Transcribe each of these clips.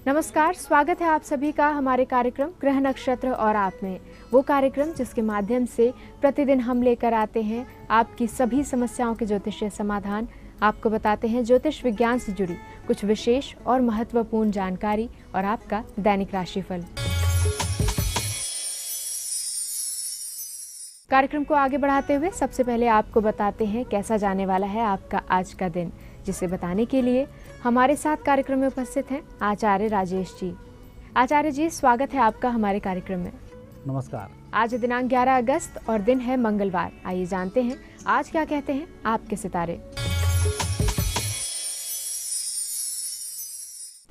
नमस्कार, स्वागत है आप सभी का हमारे कार्यक्रम ग्रह नक्षत्र और आप में। वो कार्यक्रम जिसके माध्यम से प्रतिदिन हम लेकर आते हैं आपकी सभी समस्याओं के ज्योतिषीय समाधान, आपको बताते हैं ज्योतिष विज्ञान से जुड़ी कुछ विशेष और महत्वपूर्ण जानकारी और आपका दैनिक राशिफल। कार्यक्रम को आगे बढ़ाते हुए सबसे पहले आपको बताते हैं कैसा जाने वाला है आपका आज का दिन, जिसे बताने के लिए हमारे साथ कार्यक्रम में उपस्थित हैं आचार्य राजेश जी। आचार्य जी, स्वागत है आपका हमारे कार्यक्रम में। नमस्कार। आज दिनांक 11 अगस्त और दिन है मंगलवार। आइए जानते हैं आज क्या कहते हैं आपके सितारे।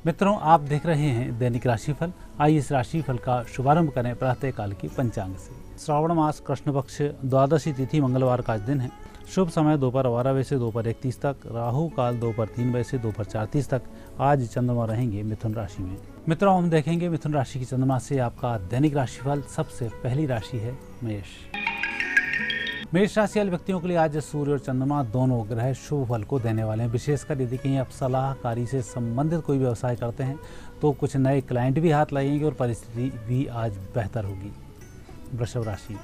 मित्रों, आप देख रहे हैं दैनिक राशिफल। आइए इस राशिफल का शुभारंभ करें प्रातः काल की पंचांग से। श्रावण मास कृष्ण पक्ष द्वादशी तिथि मंगलवार का आज दिन है। शुभ समय दोपहर 12 बजे से दोपहर 1:30 तक, राहु काल दोपहर 3 बजे से दोपहर 4:30 तक। आज चंद्रमा रहेंगे मिथुन राशि में। मित्रों, हम देखेंगे मिथुन राशि की चंद्रमा से आपका दैनिक राशिफल। सबसे पहली राशि है मेष। मेष राशि वाले व्यक्तियों के लिए आज सूर्य और चंद्रमा दोनों ग्रह शुभ फल को देने वाले हैं। विशेषकर यदि कहीं आप सलाहकारी से संबंधित कोई व्यवसाय करते हैं तो कुछ नए क्लाइंट भी हाथ लगेंगे और परिस्थिति भी आज बेहतर होगी। वृषभ राशि।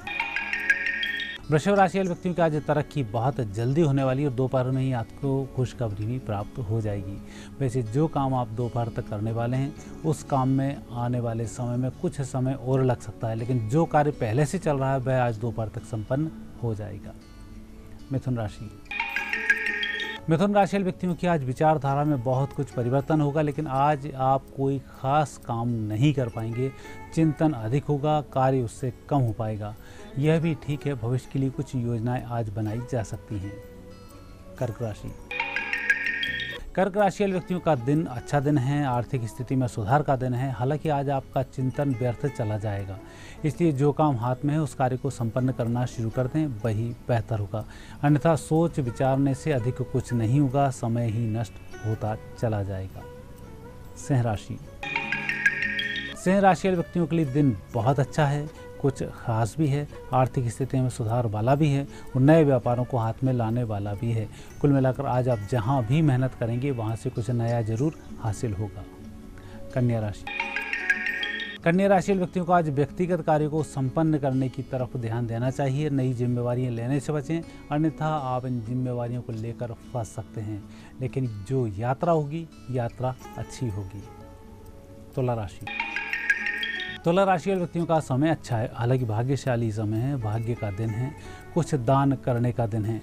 वृषभ राशि वाले व्यक्तियों की आज तरक्की बहुत जल्दी होने वाली है और दोपहर में ही आपको खुशखबरी भी प्राप्त हो जाएगी। वैसे जो काम आप दोपहर तक करने वाले हैं उस काम में आने वाले समय में कुछ समय और लग सकता है, लेकिन जो कार्य पहले से चल रहा है वह आज दोपहर तक संपन्न हो जाएगा। मिथुन राशि। मिथुन राशि वाले व्यक्तियों की आज विचारधारा में बहुत कुछ परिवर्तन होगा, लेकिन आज आप कोई खास काम नहीं कर पाएंगे। चिंतन अधिक होगा, कार्य उससे कम हो पाएगा। यह भी ठीक है, भविष्य के लिए कुछ योजनाएं आज बनाई जा सकती हैं। कर्क राशि। कर्क राशि वाले व्यक्तियों का दिन अच्छा दिन है। आर्थिक स्थिति में सुधार का दिन है। हालांकि आज आपका चिंतन व्यर्थ चला जाएगा, इसलिए जो काम हाथ में है उस कार्य को संपन्न करना शुरू कर दें, वही बेहतर होगा। अन्यथा सोच विचारने से अधिक कुछ नहीं होगा, समय ही नष्ट होता चला जाएगा। सिंह राशि। सिंह राशि वाले व्यक्तियों के लिए दिन बहुत अच्छा है, कुछ खास भी है। आर्थिक स्थिति में सुधार वाला भी है और नए व्यापारों को हाथ में लाने वाला भी है। कुल मिलाकर आज आप जहां भी मेहनत करेंगे वहां से कुछ नया जरूर हासिल होगा। कन्या राशि। कन्या राशि वाले व्यक्तियों को आज व्यक्तिगत कार्य को संपन्न करने की तरफ ध्यान देना चाहिए। नई जिम्मेवारियां लेने से बचें, अन्यथा आप इन जिम्मेवारियों को लेकर फंस सकते हैं। लेकिन जो यात्रा होगी, यात्रा अच्छी होगी। तुला राशि। तुला राशि वाले व्यक्तियों का समय अच्छा है, हालांकि भाग्यशाली समय है, भाग्य का दिन है, कुछ दान करने का दिन है।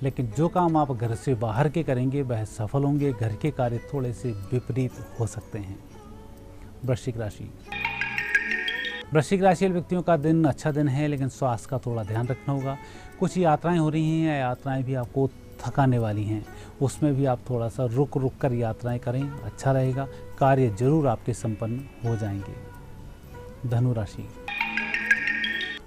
लेकिन जो काम आप घर से बाहर के करेंगे वह सफल होंगे। घर के कार्य थोड़े से विपरीत हो सकते हैं। वृश्चिक राशि। वृश्चिक राशि वाले व्यक्तियों का दिन अच्छा दिन है, लेकिन स्वास्थ्य का थोड़ा ध्यान रखना होगा। कुछ यात्राएं हो रही हैं, यात्राएं भी आपको थकाने वाली हैं, उसमें भी आप थोड़ा सा रुक कर यात्राएं करें, अच्छा रहेगा। कार्य जरूर आपके संपन्न हो जाएंगे। धनु राशि।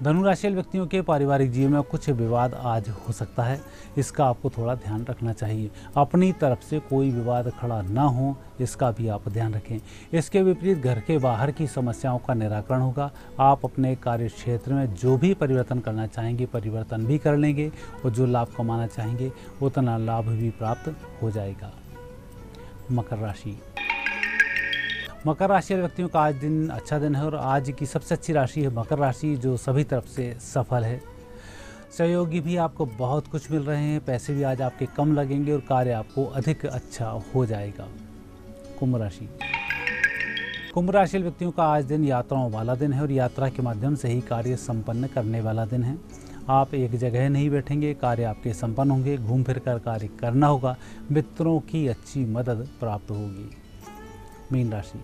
धनु राशि वाले व्यक्तियों के पारिवारिक जीवन में कुछ विवाद आज हो सकता है, इसका आपको थोड़ा ध्यान रखना चाहिए। अपनी तरफ से कोई विवाद खड़ा ना हो, इसका भी आप ध्यान रखें। इसके विपरीत घर के बाहर की समस्याओं का निराकरण होगा। आप अपने कार्य क्षेत्र में जो भी परिवर्तन करना चाहेंगे परिवर्तन भी कर लेंगे और जो लाभ कमाना चाहेंगे उतना लाभ भी प्राप्त हो जाएगा। मकर राशि। मकर राशि वाले व्यक्तियों का आज दिन अच्छा दिन है और आज की सबसे अच्छी राशि है मकर राशि, जो सभी तरफ से सफल है। सहयोगी भी आपको बहुत कुछ मिल रहे हैं, पैसे भी आज आपके कम लगेंगे और कार्य आपको अधिक अच्छा हो जाएगा। कुंभ राशि। कुंभ राशि वाले व्यक्तियों का आज दिन यात्राओं वाला दिन है और यात्रा के माध्यम से ही कार्य संपन्न करने वाला दिन है। आप एक जगह नहीं बैठेंगे, कार्य आपके संपन्न होंगे। घूम फिर कर कार्य करना होगा। मित्रों की अच्छी मदद प्राप्त होगी। मीन राशि।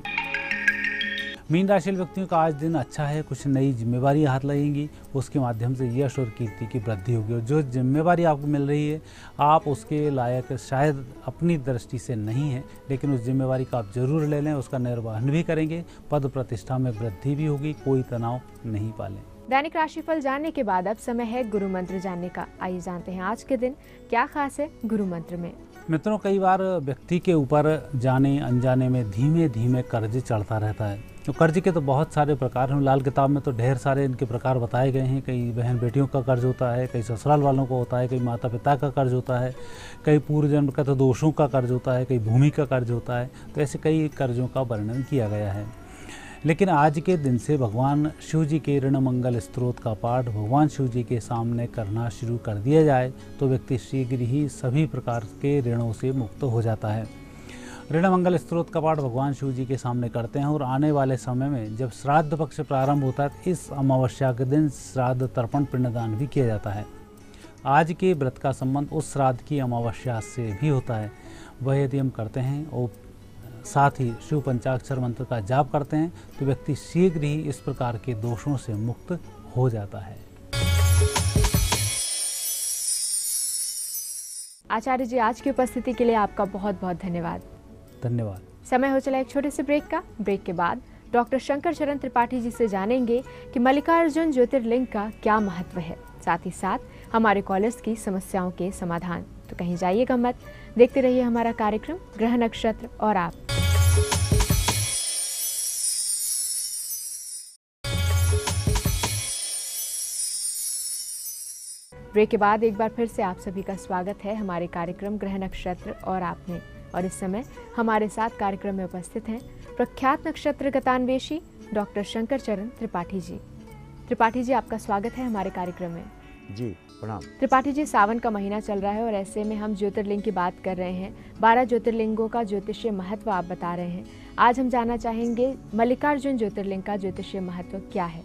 मीन राशि वाले व्यक्तियों का आज दिन अच्छा है, कुछ नई जिम्मेवारी हाथ लगेंगी, उसके माध्यम से यश और कीर्ति की वृद्धि होगी। और जो जिम्मेवारी आपको मिल रही है आप उसके लायक शायद अपनी दृष्टि से नहीं है, लेकिन उस जिम्मेवारी का आप जरूर ले लें, उसका निर्वहन भी करेंगे। पद प्रतिष्ठा में वृद्धि भी होगी, कोई तनाव नहीं पालें। दैनिक राशिफल जानने के बाद अब समय है गुरु मंत्र जानने का। आइए जानते हैं आज के दिन क्या खास है गुरु मंत्र में। मित्रों, कई बार व्यक्ति के ऊपर जाने अनजाने में धीमे धीमे कर्ज चढ़ता रहता है। तो कर्ज के तो बहुत सारे प्रकार हैं। लाल किताब में तो ढेर सारे इनके प्रकार बताए गए हैं। कई बहन बेटियों का कर्ज होता है, कई ससुराल वालों को होता है, कई माता पिता का कर्ज होता है, कई पूर्व जन्म का तो दोषों का कर्ज होता है, कई भूमि का कर्ज होता है। तो ऐसे कई कर्जों का वर्णन किया गया है। लेकिन आज के दिन से भगवान शिव जी के ऋण मंगल स्तोत्र का पाठ भगवान शिव जी के सामने करना शुरू कर दिया जाए तो व्यक्ति शीघ्र ही सभी प्रकार के ऋणों से मुक्त हो जाता है। ऋण मंगल स्तोत्र का पाठ भगवान शिव जी के सामने करते हैं और आने वाले समय में जब श्राद्ध पक्ष प्रारंभ होता है इस अमावस्या के दिन श्राद्ध तर्पण पिंडदान भी किया जाता है। आज के व्रत का संबंध उस श्राद्ध की अमावस्या से भी होता है। वह यदि हम करते हैं और साथ ही शिव पंचाक्षर मंत्र का जाप करते हैं तो व्यक्ति शीघ्र ही इस प्रकार के दोषों से मुक्त हो जाता है। आचार्य जी, आज की उपस्थिति के लिए आपका बहुत बहुत धन्यवाद। धन्यवाद। समय हो चला एक छोटे से ब्रेक का। ब्रेक के बाद डॉक्टर शंकर चरण त्रिपाठी जी से जानेंगे कि मल्लिकार्जुन ज्योतिर्लिंग का क्या महत्व है, साथ ही साथ हमारे कॉलेज की समस्याओं के समाधान। तो कहीं जाइएगा मत, देखते रहिए हमारा कार्यक्रम ग्रह नक्षत्र और आप। ब्रेक के बाद एक बार फिर से आप सभी का स्वागत है हमारे कार्यक्रम ग्रह नक्षत्र और आप में। और इस समय हमारे साथ कार्यक्रम में उपस्थित हैं प्रख्यात नक्षत्र गतान्वेषी डॉक्टर शंकर चरण त्रिपाठी जी। त्रिपाठी जी, आपका स्वागत है हमारे कार्यक्रम में। जी प्रणाम। त्रिपाठी जी, सावन का महीना चल रहा है और ऐसे में हम ज्योतिर्लिंग की बात कर रहे हैं। 12 ज्योतिर्लिंगों का ज्योतिषीय महत्व आप बता रहे हैं। आज हम जानना चाहेंगे मल्लिकार्जुन ज्योतिर्लिंग का ज्योतिषीय महत्व क्या है।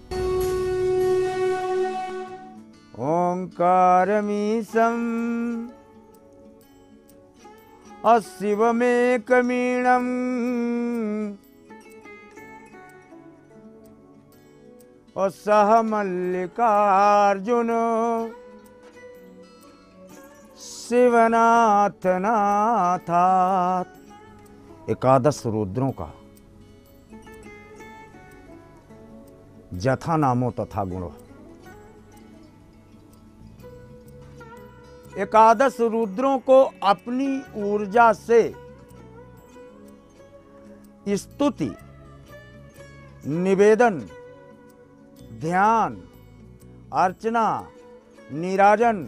ओंकारमीशं अशिवमेकमीणं सह मल्लिकार्जुन शिवनाथ नाथात्। एकादश रुद्रों का जथा नामो तथा गुणो। एकादश रुद्रों को अपनी ऊर्जा से स्तुति, निवेदन, ध्यान, अर्चना, नीराजन,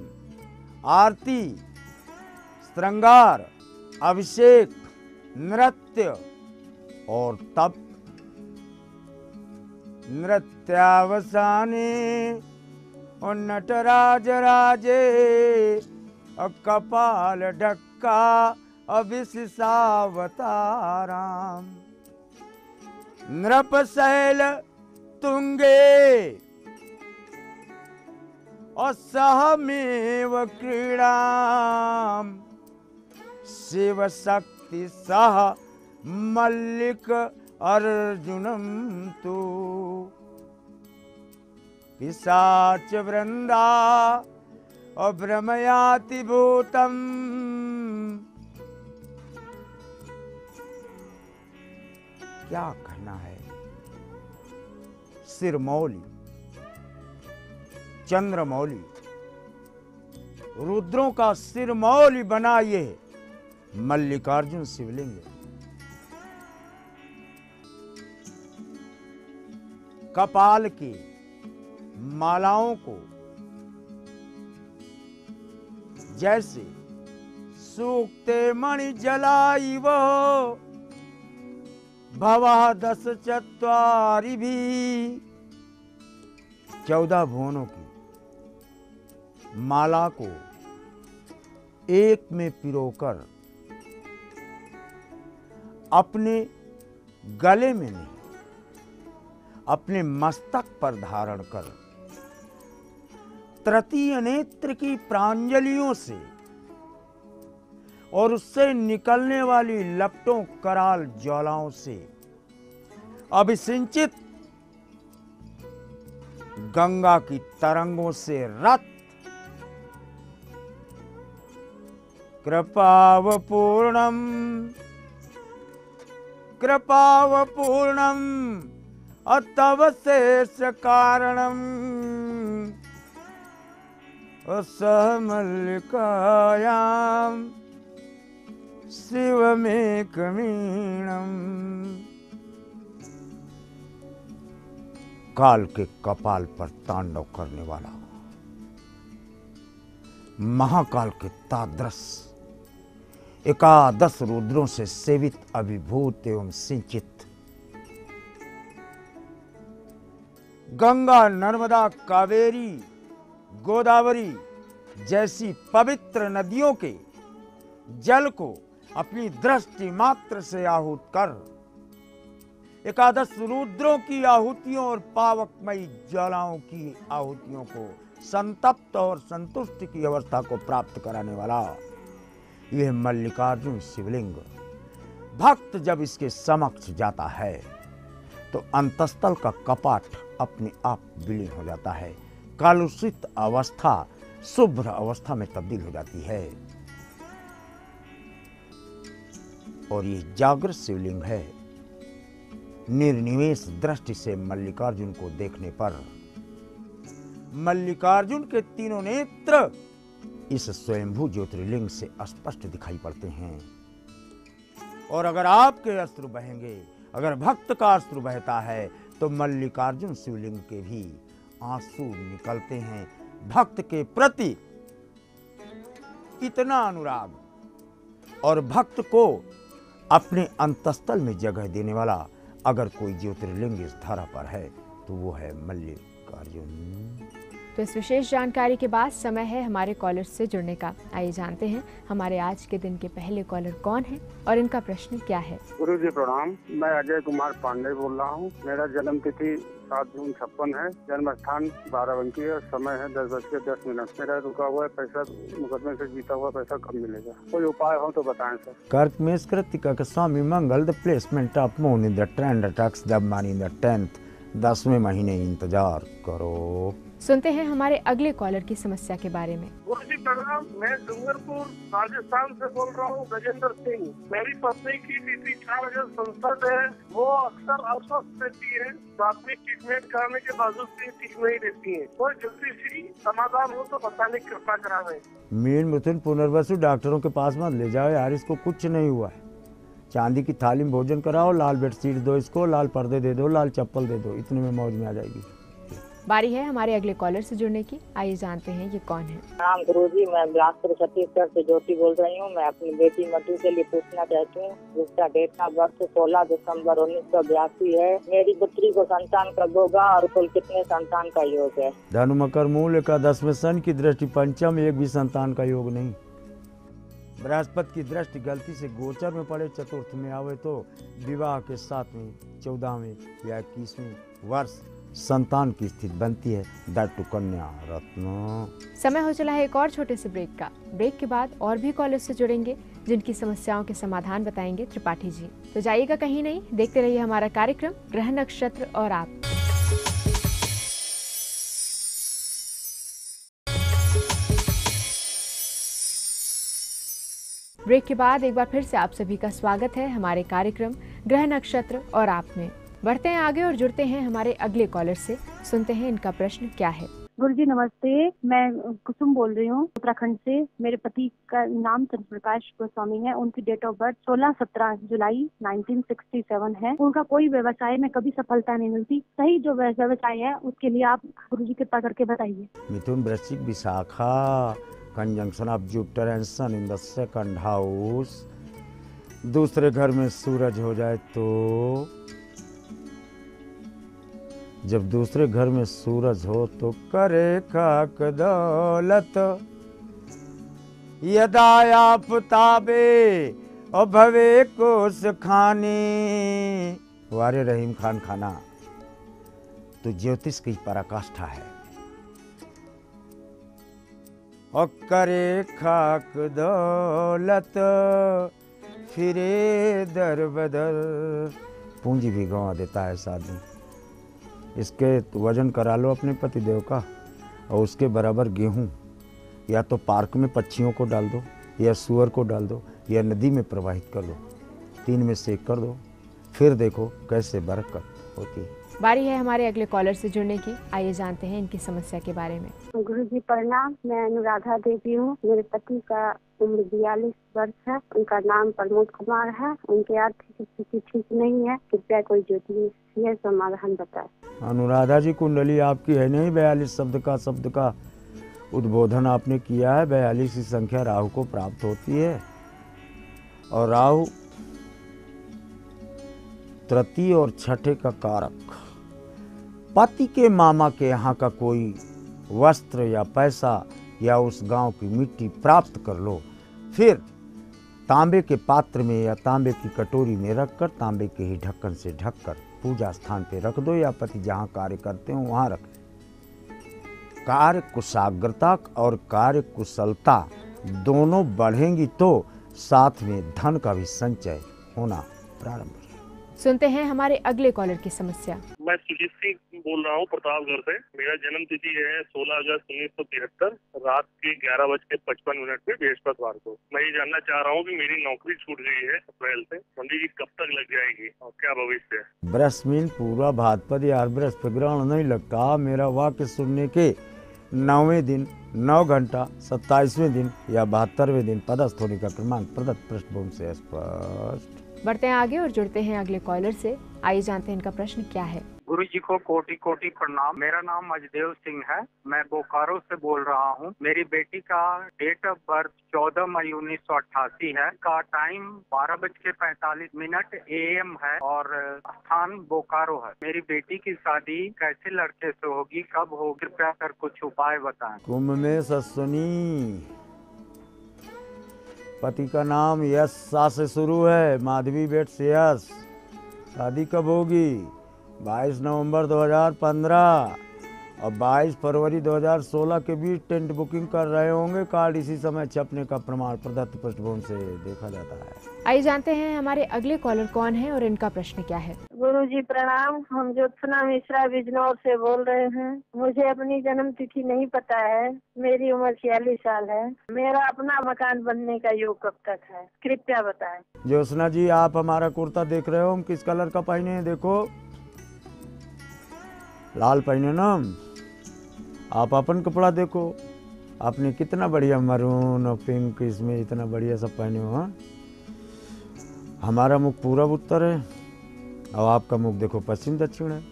आरती, श्रृंगार, अभिषेक, नृत्य और तप। नृत्यावसाने और नटराज राजे कपाल ढक्का अविशिषावताराम। नृपशैल तुंगे और सहमेव क्रीड़ाम। शिव शक्ति सह मल्लिक अर्जुनम तु। पिशाच वृंदा और भ्रमयाति भूतम। क्या कहना है। सिरमौली, चंद्रमौली, रुद्रों का सिरमौली बना ये मल्लिकार्जुन शिवलिंग है। कपाल की मालाओं को जैसे सूक्ते मणि जलाई वो भवा 10 चत्वारी भी। 14 भुवनों की माला को एक में पिरोकर अपने गले में नहीं अपने मस्तक पर धारण कर तृतीय नेत्र की प्रांजलियों से और उससे निकलने वाली लपटों कराल ज्वालाओं से अभिसिंचित गंगा की तरंगों से रत कृपावपूर्णम तव शेष कारणम सह मल्लिकायाम शिवमेकमीणम। काल के कपाल पर तांडव करने वाला महाकाल के तादृश एकादश रुद्रों से सेवित अभिभूत एवं सिंचित गंगा, नर्मदा, कावेरी, गोदावरी जैसी पवित्र नदियों के जल को अपनी दृष्टि मात्र से आहूत कर एकादश रुद्रों की आहुतियों और पावकमयी ज्वालाओं की आहुतियों को संतप्त और संतुष्ट की अवस्था को प्राप्त कराने वाला यह मल्लिकार्जुन शिवलिंग, भक्त जब इसके समक्ष जाता है तो अंतस्थल का कपाट अपने आप विलीन हो जाता है, कलुषित अवस्था शुभ्र अवस्था में तब्दील हो जाती है। और ये जागृत शिवलिंग है। निर्निमेष दृष्टि से मल्लिकार्जुन को देखने पर मल्लिकार्जुन के तीनों नेत्र इस स्वयंभू ज्योतिर्लिंग से स्पष्ट दिखाई पड़ते हैं। और अगर आपके अश्रु बहेंगे, अगर भक्त का अश्रु बहता है तो मल्लिकार्जुन शिवलिंग के भी आंसू निकलते हैं। भक्त के प्रति इतना अनुराग और भक्त को अपने अंतस्थल में जगह देने वाला अगर कोई ज्योतिर्लिंग इस धरा पर है तो वो है मल्लिकार्जुन। तो इस विशेष जानकारी के बाद समय है हमारे कॉलर से जुड़ने का। आइए जानते हैं हमारे आज के दिन के पहले कॉलर कौन है और इनका प्रश्न क्या है। गुरु जी प्रणाम, मैं अजय कुमार पांडे बोल रहा हूँ। मेरा जन्म तिथि 7 जून 56 है। जन्म स्थान बाराबंकी है। समय है 10:10। मेरा रुका हुआ पैसा, मुकदमे से जीता हुआ पैसा कब मिलेगा? कोई उपाय हो तो बताएं सर। कर्क में कृतिका का स्वामी Mangal, the placement of moon in the trend attacks the money in the 10th। 10वें महीने इंतजार करो। सुनते हैं हमारे अगले कॉलर की समस्या के बारे में। गुरुजी प्रणाम, मैं डूंगरपुर राजस्थान से बोल रहा हूँ, गजेंद्र सिंह। मेरी पत्नी की तिथि 4 अगस्त संसद है। वो अक्सर अस्वस्थ रहती है। प्राथमिक ट्रीटमेंट कराने के बावजूद भी ठीक नहीं रहती है। कोई जल्दी सी समाधान हो तो बताने की कृपा करावें। मीन मिथुन पुनर्वसु डॉक्टरों के पास मत ले जाओ यार, इसको कुछ नहीं हुआ है। चांदी की थाली में भोजन कराओ, लाल बेडशीट दो इसको, लाल पर्दे दे दो, लाल चप्पल दे दो, इतने में मौज में आ जाएगी। बारी है हमारे अगले कॉलर से जुड़ने की। आइए जानते हैं ये कौन है। नाम गुरुजी, मैं बिलासपुर छत्तीसगढ़ से ज्योति बोल रही हूँ। मैं अपनी बेटी मधु के लिए पूछना चाहती हूँ, जिसका डेट ऑफ बर्थ 16 दिसंबर 1982 है। मेरी पुत्री को संतान कब होगा और कुल कितने संतान का योग है? धनु मकर मूल एकादश में शन की दृष्टि पंचम, एक भी संतान का योग नहीं। बृहस्पति की दृष्टि गलती से गोचर में पड़े, चतुर्थ में आवे तो विवाह के 7वें, 14वें या 21वें वर्ष संतान की स्थिति बनती है। दैट टू कन्या रत्न। समय हो चला है एक और छोटे से ब्रेक का। ब्रेक के बाद और भी कॉलर से जुड़ेंगे जिनकी समस्याओं के समाधान बताएंगे त्रिपाठी जी। तो जाइएगा कहीं नहीं, देखते रहिए हमारा कार्यक्रम ग्रह नक्षत्र और आप। ब्रेक के बाद एक बार फिर से आप सभी का स्वागत है हमारे कार्यक्रम ग्रह नक्षत्र और आप में। बढ़ते हैं आगे और जुड़ते हैं हमारे अगले कॉलर से। सुनते हैं इनका प्रश्न क्या है। गुरुजी नमस्ते, मैं कुसुम बोल रही हूँ उत्तराखंड से। मेरे पति का नाम चंद्रप्रकाश गोस्वामी है। उनकी डेट ऑफ बर्थ 16-17 जुलाई 1967 है। उनका कोई व्यवसाय में कभी सफलता नहीं मिलती। सही जो व्यवसाय है उसके लिए आप गुरुजी कृपा करके बताइए। Mithun Vrishchik Vishakha conjunction of Jupiter and sun in the second house. दूसरे घर में सूरज हो जाए तो, जब दूसरे घर में सूरज हो तो करे खाक दौलत यदा आफताबे और भवे कोस खाने। वारे रहीम खान खाना तो ज्योतिष की पराकाष्ठा है। और करे खाक दौलत फिरे दर बदर। पूंजी भी गंवा देता है साधु। इसके वजन करा लो अपने पतिदेव का और उसके बराबर गेहूं या तो पार्क में पक्षियों को डाल दो या सुअर को डाल दो या नदी में प्रवाहित कर दो। 3 में से 1 कर दो, फिर देखो कैसे बरकत होती है। बारी है हमारे अगले कॉलर से जुड़ने की। आइए जानते हैं इनकी समस्या के बारे में। गुरुजी प्रणाम, मैं अनुराधा देवी हूँ। मेरे पति का उम्र 42 वर्ष है। उनका नाम प्रमोद कुमार है। उनकी आर्थिक स्थिति ठीक नहीं है। कृपया कोई ज्योतिषीय समाधान बताए। अनुराधा जी, कुंडली आपकी है नहीं। 42 शब्द का उद्बोधन आपने किया है। 42 की संख्या राहु को प्राप्त होती है और राहु तृतीय और छठे का कारक। पति के मामा के यहाँ का कोई वस्त्र या पैसा या उस गांव की मिट्टी प्राप्त कर लो, फिर तांबे के पात्र में या तांबे की कटोरी में रखकर तांबे के ही ढक्कन से ढककर पूजा स्थान पे रख दो या पति जहाँ कार्य करते हो वहाँ रख। कार्य कुशाग्रता और कार्य कुशलता दोनों बढ़ेंगी तो साथ में धन का भी संचय होना प्रारंभ हो। सुनते हैं हमारे अगले कॉलर की समस्या। मैं सुजीत सिंह बोल रहा हूँ प्रतापगढ़ से। मेरा जन्म तिथि है 16 अगस्त 1973 रात के 11:55 पे बृहस्पतिवार को। मैं ये जानना चाह रहा हूँ कि मेरी नौकरी छूट गई है अप्रैल से, पंडित जी कब तक लग जाएगी और क्या भविष्य है? बृहस्पति पूरा भाद्रपद यार, बृहस्पति ग्रहण नहीं लगता। मेरा वाक्य सुनने के 9वें दिन 9 घंटा 27वें दिन या 72वें दिन पदस्थ होने का क्रमांक प्रदत्त पृष्ठभूमि से स्पष्ट। बढ़ते हैं आगे और जुड़ते हैं अगले कॉलर से। आइए जानते हैं इनका प्रश्न क्या है। गुरु जी को कोटि कोटि प्रणाम। मेरा नाम अजदेव सिंह है। मैं बोकारो से बोल रहा हूँ। मेरी बेटी का डेट ऑफ बर्थ 14 मई 1988 है। का टाइम 12:45 AM है और स्थान बोकारो है। मेरी बेटी की शादी कैसे लड़के से होगी, कब होगी, कृपया कर कुछ उपाय बताएं। कुंभ में सस्वनी, पति का नाम यश सा से शुरू है, माधवी बेट से यश। शादी कब होगी? 22 नवंबर 2015 और 22 फरवरी 2016 के बीच टेंट बुकिंग कर रहे होंगे। कार्ड इसी समय छपने का प्रमाण प्रदत्त पृष्ठभूमि से देखा जाता है। आइए जानते हैं हमारे अगले कॉलर कौन है और इनका प्रश्न क्या है। गुरु जी प्रणाम। हम ज्योत्सना मिश्रा बिजनौर से बोल रहे हैं। मुझे अपनी जन्म तिथि नहीं पता है। मेरी उम्र 46 साल है। मेरा अपना मकान बनने का योग कब तक है, कृपया बताएं। ज्योत्सना जी, आप हमारा कुर्ता देख रहे हो, हम किस कलर का पहने हैं? देखो, लाल पहने ना। आप अपन कपड़ा देखो, आपने कितना बढ़िया मरून और पिंक इसमें इतना बढ़िया सब पहने हो। हाँ, हमारा मुख पूरब उत्तर है और आपका मुख देखो पश्चिम दक्षिण है।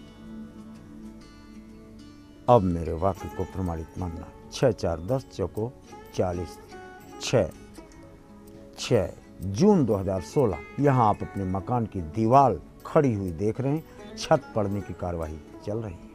अब मेरे वाक्य को प्रमाणित मानना। 6 4 10 चौको 40 6 जून 2016 यहाँ आप अपने मकान की दीवार खड़ी हुई देख रहे हैं। छत पड़ने की कार्यवाही चल रही है।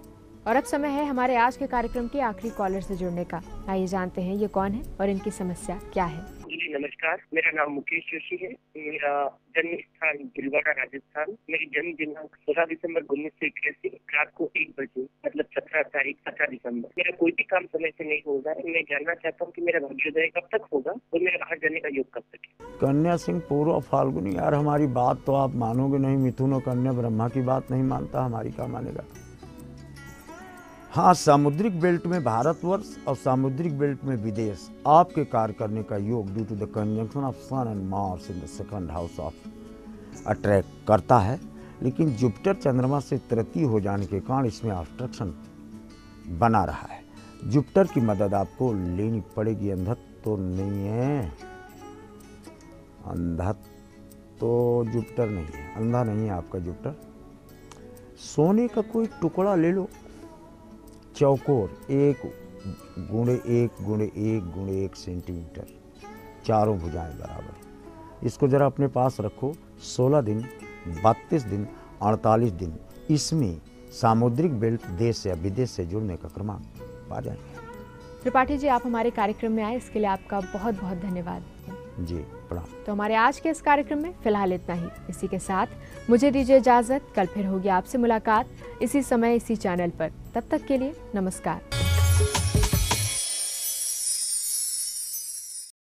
और अब समय है हमारे आज के कार्यक्रम के आखिरी कॉलर से जुड़ने का। आइए जानते हैं ये कौन है और इनकी समस्या क्या है। जी नमस्कार, मेरा नाम मुकेश जोशी है। मेरा जन्म स्थान भीलवाड़ा राजस्थान। मेरी जन्म दिनांक 16 दिसंबर 1981 रात को 1 बजे, मतलब 17 दिसंबर। मेरा कोई भी काम समय से नहीं हो रहा है। मैं जानना चाहता हूँ कि मेरा भाग्योदय कब तक होगा और मेरा बाहर जाने का योग कब तक है। कन्या सिंह पूर्व फाल्गुनी। यार हमारी बात तो आप मानोगे नहीं। मिथुन और कन्या ब्रह्मा की बात नहीं मानता, हमारी क्या मानेगा। हाँ, सामुद्रिक बेल्ट में भारतवर्ष और सामुद्रिक बेल्ट में विदेश आपके कार्य करने का योग due to the conjunction of sun and Mars in the second house of attract करता है। लेकिन जुपिटर चंद्रमा से तृतीय हो जाने के कारण इसमें ऑब्स्ट्रक्शन बना रहा है। जुपिटर की मदद आपको लेनी पड़ेगी। अंधत तो नहीं है, अंधत तो जुपिटर नहीं है, अंधा नहीं है आपका जुपिटर। सोने का कोई टुकड़ा ले लो, चौकोर 1 × 1 सेंटीमीटर, चारों भुजाएं बराबर। इसको जरा अपने पास रखो। 16 दिन 32 दिन 48 दिन इसमें सामुद्रिक बेल्ट देश या विदेश से जुड़ने का क्रमांक पा जाएंगे। त्रिपाठी जी, आप हमारे कार्यक्रम में आए, इसके लिए आपका बहुत बहुत धन्यवाद। जी प्रणाम। तो हमारे आज के इस कार्यक्रम में फिलहाल इतना ही। इसी के साथ मुझे दीजिए इजाजत। कल फिर होगी आपसे मुलाकात इसी समय इसी चैनल पर। तब तक के लिए नमस्कार।